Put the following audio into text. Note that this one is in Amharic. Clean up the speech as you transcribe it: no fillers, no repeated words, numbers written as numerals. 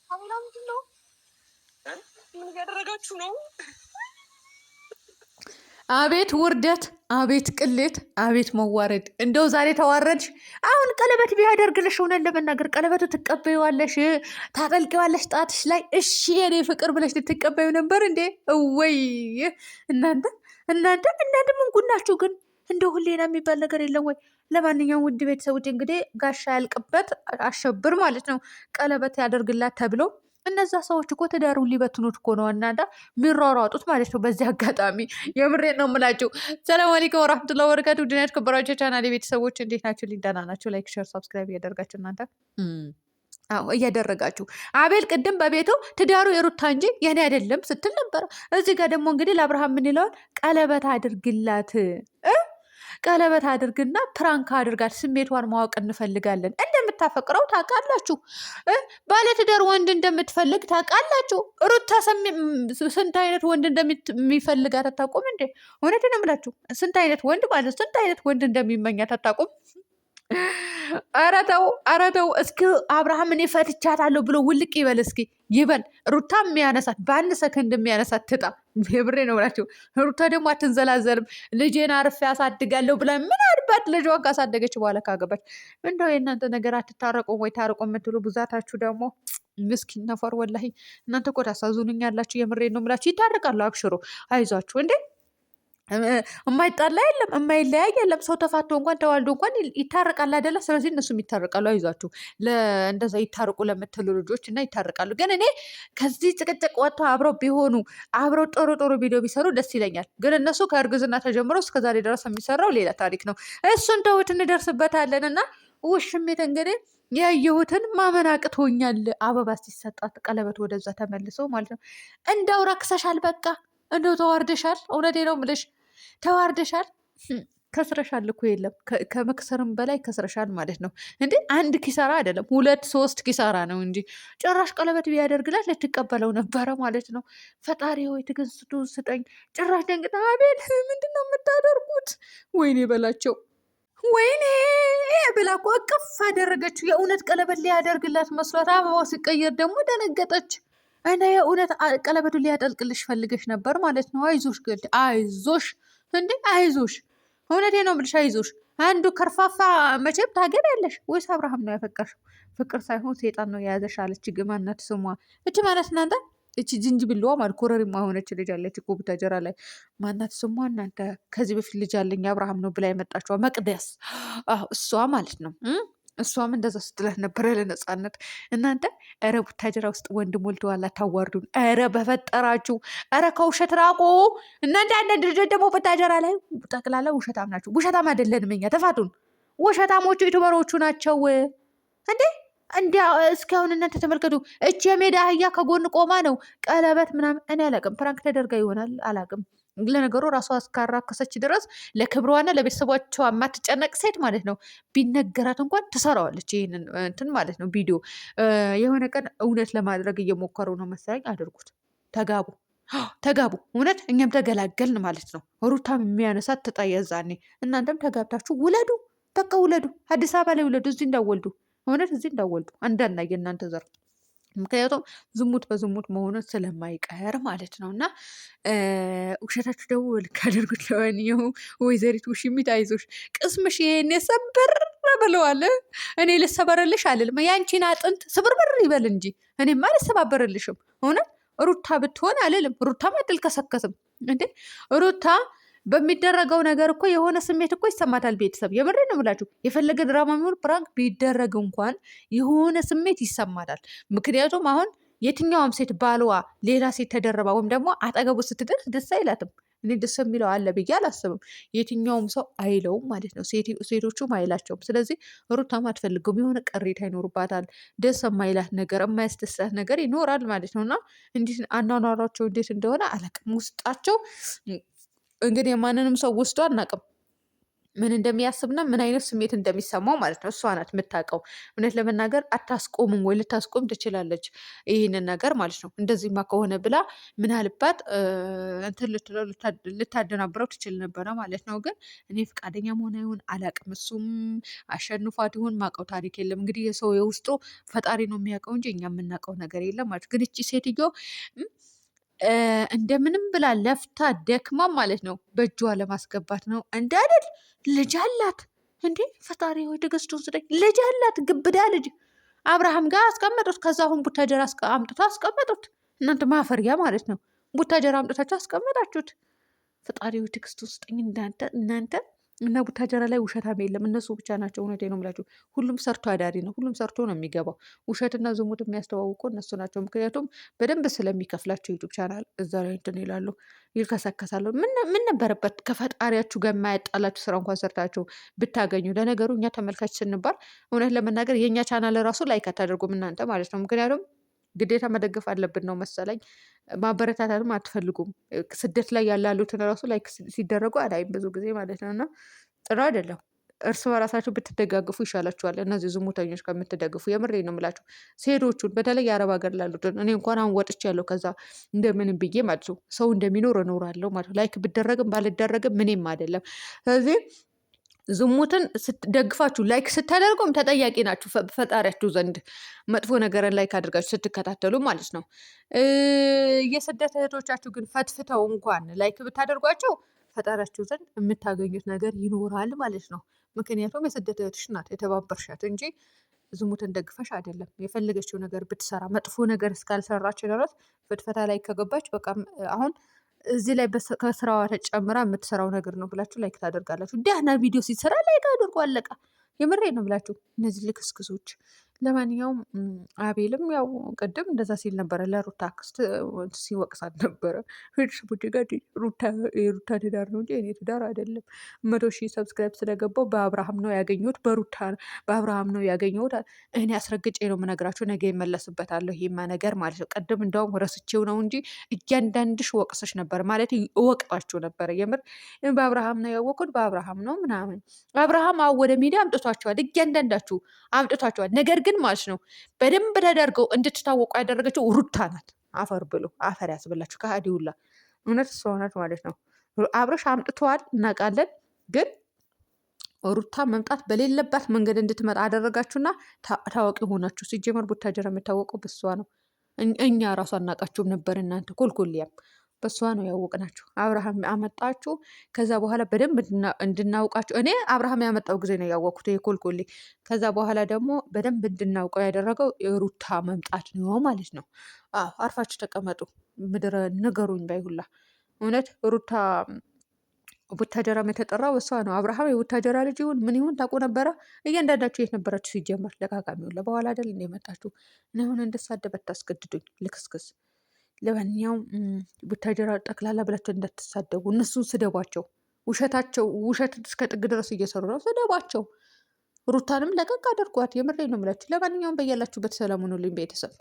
አቤላ ምንድን ነው? ምን እያደረጋችሁ ነው? አቤት ውርደት፣ አቤት ቅሌት፣ አቤት መዋረድ። እንደው ዛሬ ተዋረድሽ። አሁን ቀለበት ቢያደርግልሽ እውነት ለመናገር ቀለበቱ ትቀበይዋለሽ፣ ታጠልቂዋለሽ ጣትሽ ላይ። እሺ የኔ ፍቅር ብለሽ ልትቀበዩ ነበር እንዴ? እወይ እናንተ ምን ጉናችሁ ግን? እንደው ሁሌና የሚባል ነገር የለም ወይ? ለማንኛውም ውድ ቤተሰቦች እንግዲህ ጋሻ ያልቅበት አሸብር ማለት ነው ቀለበት ያደርግላት ተብሎ እነዛ ሰዎች እኮ ትዳሩን ሊበትኑት እኮ ነው እናንተ የሚሯሯጡት ማለት ነው። በዚህ አጋጣሚ የምሬ ነው የምላችሁ። ሰላም አለይኩም ወራህመቱላሂ ወበረካቱ። ድና የተከበራችሁ ቻናሌ ቤተሰቦች እንዴት ናችሁ? ሊደና ናችሁ? ላይክ፣ ሼር፣ ሰብስክራይብ እያደርጋችሁ እናንተ እያደረጋችሁ አቤል ቅድም በቤቱ ትዳሩ የሩታ እንጂ የኔ አይደለም ስትል ነበር። እዚህ ጋር ደግሞ እንግዲህ ለአብርሃም ምን ይለዋል? ቀለበት አድርግላት ቀለበት አድርግና ፕራንክ አድርጋት፣ ስሜቷን ማወቅ እንፈልጋለን። እንደምታፈቅረው ታውቃላችሁ። ባለትዳር ወንድ እንደምትፈልግ ታውቃላችሁ። ሩታ ስንት አይነት ወንድ እንደሚፈልጋት አታውቁም እንዴ? እውነቴን ነው የምላችሁ። ስንት አይነት ወንድ ማለት ስንት አይነት ወንድ እንደሚመኛት አታውቁም። ኧረ ተው እስኪ አብርሃም እኔ ፈትቻታለሁ ብሎ ውልቅ ይበል እስኪ ይበል። ሩታ የሚያነሳት በአንድ ሰከንድ የሚያነሳት ትጣ። የብሬ ነው ብላችሁ። ሩታ ደግሞ አትንዘላዘልም። ልጄን አርፌ ያሳድጋለሁ ብላ ምን አድባት ልጇን ካሳደገች በኋላ ካገባች። እንደው የእናንተ ነገር አትታረቁም ወይ? ታርቆ የምትሉ ብዛታችሁ ደግሞ ምስኪን ነፈር። ወላሂ እናንተ እኮ ታሳዝኑኛላችሁ። የምሬ ነው ብላችሁ። ይታረቃሉ፣ አብሽሩ፣ አይዟችሁ እንዴ የማይጣላ የለም፣ የማይለያይ የለም። ሰው ተፋቶ እንኳን ተዋልዶ እንኳን ይታረቃል አይደለ? ስለዚህ እነሱም ይታረቃሉ። አይዟችሁ እንደዛ ይታረቁ ለምትሉ ልጆች እና ይታረቃሉ። ግን እኔ ከዚህ ጭቅጭቅ ወጥተው አብረው ቢሆኑ አብረው ጥሩ ቪዲዮ ቢሰሩ ደስ ይለኛል። ግን እነሱ ከእርግዝና ተጀምሮ እስከዛሬ ድረስ የሚሰራው ሌላ ታሪክ ነው። እሱን ተውት፣ እንደርስበታለን። እና ውሽሜት እንግዲህ ያየሁትን ማመን አቅቶኛል። አበባ ሲሰጣት ቀለበት ወደዛ ተመልሰው ማለት ነው። እንደው ረክሰሻል፣ በቃ እንደው ተዋርደሻል። እውነቴ ነው የምልሽ ተዋርደሻል። ከስረሻል እኮ የለም ከመክሰርም በላይ ከስረሻል ማለት ነው። እንዴ አንድ ኪሳራ አይደለም 2-3 ኪሳራ ነው እንጂ ጭራሽ ቀለበት ቢያደርግላት ልትቀበለው ነበረ ማለት ነው። ፈጣሪ ሆይ ትዕግስቱን ስጠኝ። ጭራሽ ደንግጣ አቤል ምንድን ነው የምታደርጉት? ወይኔ በላቸው ወይኔ ብላ እኮ እቅፍ አደረገችው። የእውነት ቀለበት ሊያደርግላት መስሏት አበባው ሲቀየር ደግሞ ደነገጠች። እና የእውነት ቀለበቱን ሊያጠልቅልሽ ፈልገሽ ነበር ማለት ነው። አይዞሽ ግድ አይዞሽ እንዴ አይዞሽ፣ እውነቴ ነው የምልሽ አይዞሽ። አንዱ ከርፋፋ መቼም ታገቢያለሽ። ወይስ አብርሃም ነው ያፈቀርሽው? ፍቅር ሳይሆን ሴጣን ነው የያዘሽ አለች። ማናት ስሟ እች ማለት እናንተ እቺ ዝንጅብልዋ ማለት ኮረሪማ የሆነች ልጅ አለች እኮ ቡታጀራ ላይ። ማናት ስሟ እናንተ? ከዚህ በፊት ልጅ አለኝ አብርሃም ነው ብላ የመጣችዋ መቅደስ፣ እሷ ማለት ነው። እሷም እንደዛ ስትላት ነበረ ለነፃነት። እናንተ ኧረ ቡታጀራ ውስጥ ወንድ ሞልተዋል፣ አታዋርዱን። ኧረ በፈጠራችሁ፣ ኧረ ከውሸት ራቁ እናንተ። አንዳንድ ልጆች ደግሞ ቡታጀራ ላይ ጠቅላላ ውሸታም ናቸው። ውሸታም አይደለንም እኛ፣ ተፋቱን። ውሸታሞቹ ዩቱበሮቹ ናቸው እንዴ። እንዲያ እስኪ አሁን እናንተ ተመልከቱ። እች የሜዳ አህያ ከጎን ቆማ ነው ቀለበት ምናምን። እኔ አላቅም፣ ፕራንክ ተደርጋ ይሆናል አላቅም። ለነገሩ ራሷ እስካራከሰች ድረስ ለክብሯና ለቤተሰቦቿ የማትጨነቅ ሴት ማለት ነው። ቢነገራት እንኳን ትሰራዋለች ይህንን እንትን ማለት ነው። ቪዲዮ የሆነ ቀን እውነት ለማድረግ እየሞከሩ ነው መሰለኝ። አድርጉት፣ ተጋቡ። እውነት እኛም ተገላገልን ማለት ነው። ሩታም የሚያነሳት ትጣ የዛኔ። እናንተም ተጋብታችሁ ውለዱ፣ በቃ ውለዱ። አዲስ አበባ ላይ ውለዱ፣ እዚህ እንዳወልዱ። እውነት እዚህ እንዳወልዱ አንዳና የእናንተ ዘር ምክንያቱም ዝሙት በዝሙት መሆኑን ስለማይቀር ማለት ነው። እና ውሸታችሁ ደግሞ ልክ አድርጉት። ለማንኛውም ወይዘሪት ውሽሚት አይዞሽ፣ ቅስምሽ ይሄን የሰበር ብለዋል። እኔ ልሰበርልሽ አልልም፣ ያንቺን አጥንት ስብርብር ይበል እንጂ እኔማ ልሰባበርልሽም። እውነት ሩታ ብትሆን አልልም። ሩታም አትልከሰከስም እንዴ ሩታ በሚደረገው ነገር እኮ የሆነ ስሜት እኮ ይሰማታል። ቤተሰብ የምሬ ነው ብላችሁ የፈለገ ድራማ የሚሆን ፕራንክ ቢደረግ እንኳን የሆነ ስሜት ይሰማታል። ምክንያቱም አሁን የትኛውም ሴት ባልዋ ሌላ ሴት ተደረባ ወይም ደግሞ አጠገቡ ስትደርስ ደስ አይላትም። እኔ ደስ የሚለው አለ ብዬ አላስብም። የትኛውም ሰው አይለውም ማለት ነው። ሴቶቹም አይላቸውም። ስለዚህ ሩታም አትፈልገውም። የሆነ ቅሬታ ይኖርባታል። ደስ የማይላት ነገር፣ የማያስደስታት ነገር ይኖራል ማለት ነው። እና እንዴት አኗኗሯቸው እንዴት እንደሆነ አላውቅም። ውስጣቸው እንግዲህ የማንንም ሰው ወስዶ አናውቅም። ምን እንደሚያስብና ምን አይነት ስሜት እንደሚሰማው ማለት ነው። እሷ ናት የምታውቀው። እውነት ለመናገር አታስቆምም ወይ ልታስቆም ትችላለች ይህንን ነገር ማለት ነው። እንደዚህማ ከሆነ ብላ ምናልባት እንትን ልታደናብረው ትችል ነበረ ማለት ነው። ግን እኔ ፈቃደኛ መሆን ይሁን አላቅም፣ እሱም አሸንፏት ይሁን ማውቀው ታሪክ የለም። እንግዲህ የሰው የውስጡ ፈጣሪ ነው የሚያውቀው እንጂ እኛ የምናውቀው ነገር የለም ማለት። ግን እቺ ሴትዮ እንደምንም ብላ ለፍታ ደክማ ማለት ነው በእጇ ለማስገባት ነው እንዳልል። ልጅ አላት እንዴ! ፈጣሪ ወይ ትዕግስቱን ስጠኝ። ልጅ አላት፣ ግብዳ ልጅ። አብርሃም ጋር አስቀመጡት። ከዛ አሁን ቡታጀራ አምጥቶ አስቀመጡት። እናንተ ማፈሪያ ማለት ነው። ቡታጀራ አምጥታችሁ አስቀመጣችሁት። ፈጣሪ ወይ ትዕግስቱን ስጠኝ። እናንተ እና ቡታጀራ ላይ ውሸታም የለም፣ እነሱ ብቻ ናቸው። እውነቴ ነው የምላችሁ። ሁሉም ሰርቶ አዳሪ ነው። ሁሉም ሰርቶ ነው የሚገባው። ውሸትና ዝሙት የሚያስተዋውቁ እነሱ ናቸው። ምክንያቱም በደንብ ስለሚከፍላቸው ዩቱብ ቻናል እዛ ላይ እንትን ይላሉ፣ ይልከሰከሳሉ። ምን ነበረበት ከፈጣሪያችሁ ጋር የማያጣላችሁ ስራ እንኳን ሰርታችሁ ብታገኙ። ለነገሩ እኛ ተመልካች ስንባል እውነት ለመናገር የእኛ ቻናል ራሱ ላይክ አታደርጉም እናንተ ማለት ነው። ምክንያቱም ግዴታ መደገፍ አለብን ነው መሰለኝ። ማበረታታትም አትፈልጉም። ስደት ላይ ያላሉትን ራሱ ላይ ሲደረጉ አላይም ብዙ ጊዜ ማለት ነው። እና ጥሩ አይደለም። እርስ በራሳችሁ ብትደጋግፉ ይሻላችኋል። እነዚህ ዝሙተኞች ከምትደግፉ የምሬ ነው የምላችሁ። ሴቶቹን በተለይ የአረብ ሀገር ላሉትን እኔ እንኳን አሁን ወጥቻለሁ ከዛ እንደምንም ብዬ ማለት ነው። ሰው እንደሚኖር እኖራለሁ ማለት ነው። ላይክ ብደረግም ባልደረግም ምንም አይደለም። ስለዚህ ዝሙትን ደግፋችሁ ላይክ ስታደርጉም ተጠያቂ ናችሁ ፈጣሪያችሁ ዘንድ፣ መጥፎ ነገርን ላይክ አድርጋችሁ ስትከታተሉ ማለት ነው። የስደት እህቶቻችሁ ግን ፈትፍተው እንኳን ላይክ ብታደርጓቸው ፈጣሪያችሁ ዘንድ የምታገኙት ነገር ይኖራል ማለት ነው። ምክንያቱም የስደት እህትሽ ናት የተባበርሻት እንጂ ዝሙትን ደግፈሽ አይደለም። የፈለገችው ነገር ብትሰራ መጥፎ ነገር እስካልሰራች ድረስ ፍትፈታ ላይ ከገባች በቃ አሁን እዚህ ላይ ከስራዋ ተጨምራ የምትሰራው ነገር ነው ብላችሁ ላይክ ታደርጋላችሁ። ደህና ቪዲዮ ሲሰራ ላይክ አድርጎ አለቃ። የምሬ ነው ብላችሁ እነዚህ ልክስክሶች። ለማንኛውም አቤልም ያው ቅድም እንደዛ ሲል ነበረ፣ ለሩታ ክስት ሲወቅሳት ነበረ። ቤተሰቦች ጋር የሩታ ትዳር ነው እንጂ የኔ ትዳር አይደለም። 100,000 ሰብስክራይብ ስለገባው በአብርሃም ነው ያገኘሁት፣ በአብርሃም ነው ያገኘሁት። እኔ አስረግጬ ነው የምነግራችሁ፣ ነገ ይመለስበታለሁ። ይሄማ ነገር ማለት ነው። ቅድም እንደውም ረስቼው ነው እንጂ እያንዳንድሽ ወቅሰሽ ነበር ማለት እወቅጣችሁ ነበረ። የምር በአብርሃም ነው ያወቁት፣ በአብርሃም ነው ምናምን። አብርሃም ወደ ሚዲያ አምጥቷቸዋል፣ እያንዳንዳችሁ አምጥቷቸዋል። ነገር ግን ማለት ነው በደንብ ተደርገው እንድትታወቁ ያደረገችው ሩታ ናት። አፈር ብሎ አፈር ያስብላችሁ ከሃዲ ሁላ። እውነት እሷ ናት ማለት ነው። አብረሽ አምጥተዋል እናውቃለን። ግን ሩታ መምጣት በሌለባት መንገድ እንድትመጣ አደረጋችሁና ታዋቂ ሆናችሁ። ሲጀመር ቡታጀራ የሚታወቀው በሷ ነው። እኛ ራሱ አናውቃችሁም ነበር። እናንተ ኮልኮልያም በሷ ነው ያወቅናችሁ። አብርሃም አመጣችሁ። ከዛ በኋላ በደንብ እንድናውቃችሁ እኔ አብርሃም ያመጣው ጊዜ ነው ያወቅኩት የኮልኮሌ። ከዛ በኋላ ደግሞ በደንብ እንድናውቀው ያደረገው የሩታ መምጣት ነው ማለት ነው። አርፋችሁ ተቀመጡ። ምድረ ንገሩኝ ባይሁላ እውነት ሩታ ቡታጀራም የተጠራው እሷ ነው። አብርሃም የቡታጀራ ልጅ ይሁን ምን ይሁን ታውቁ ነበረ? እያንዳንዳችሁ የት ነበራችሁ ሲጀመር? ለቃቃሚውን ለበኋላ አይደል እንደመጣችሁ እና አሁን እንድሳደብ አታስገድዱኝ ልክስክስ። ለማንኛውም ቡታጀራ ጠቅላላ ብላችሁ እንዳትሳደቡ። እነሱን ስደቧቸው። ውሸት እስከ ጥግ ድረስ እየሰሩ ነው። ስደቧቸው። ሩታንም ለቀቅ አድርጓት። የምሬ ነው የምላችሁ። ለማንኛውም በያላችሁበት ሰላም ሁኑልኝ ቤተሰብ።